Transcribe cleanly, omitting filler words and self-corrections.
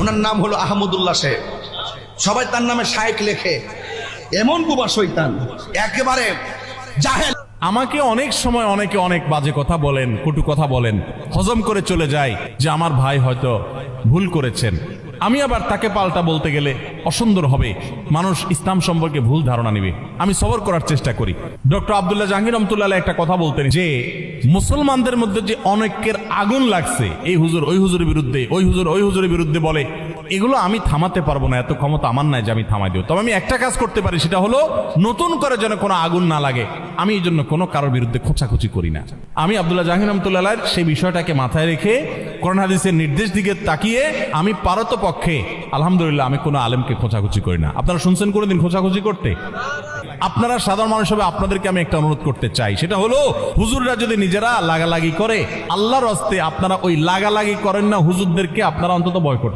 ওনার নাম হলো আহমদুল্লাহ সাহেব, সবাই তার নামে শায়েখ লেখে। এমন বুবা শয়তান, একেবারে জাহেল। আমাকে অনেক সময় অনেকে অনেক বাজে কথা বলেন, কটু কথা বলেন, হজম করে চলে যায় যে আমার ভাই হয়তো ভুল করেছেন। আমি আবার তাকে পাল্টা বলতে গেলে অসুন্দর হবে, মানুষ ইসলাম সম্পর্কে ভুল ধারণা নেবে। আমি সবর করার চেষ্টা করি। ডক্টর আব্দুল্লাহ জাহাঙ্গীর রহমতুল্লাহ একটা কথা বলতেন যে মুসলমানদের মধ্যে যে অনেকের আগুন লাগছে, এই হুজুর ওই হুজুরের বিরুদ্ধে, ওই হুজুর ওই হুজুরের বিরুদ্ধে বলে, এগুলো আমি থামাতে পারবো না, এত ক্ষমতা আমার নাই যে আমি থামাই দেব। তবে আমি একটা কাজ করতে পারি, সেটা হলো নতুন করে যেন কোনো আগুন না লাগে, আমি এই জন্য কোনো কারোর বিরুদ্ধে খোঁচাখুচি করি না। আমি আব্দুল্লাহ জাহাঙ্গীর রহমতুল্লাহ সেই বিষয়টাকে মাথায় রেখে কোরআন হাদিসের নির্দেশ দিকে তাকিয়ে আমি পারতপক্ষে আলহামদুলিল্লাহ আমি কোনো আলেমকে খোঁচাখুচি করি না। আপনারা শুনছেন কোনোদিন খোঁচাখুচি করতে? আপনারা সাধারণ মানুষ হবে, আপনাদেরকে আমি একটা অনুরোধ করতে চাই, সেটা হলো হুজুররা যদি নিজেরা লাগালাগি করে, আল্লাহর হস্তে আপনারা ওই লাগালাগি করেন না, হুজুরদেরকে আপনারা অন্তত ভয় করতে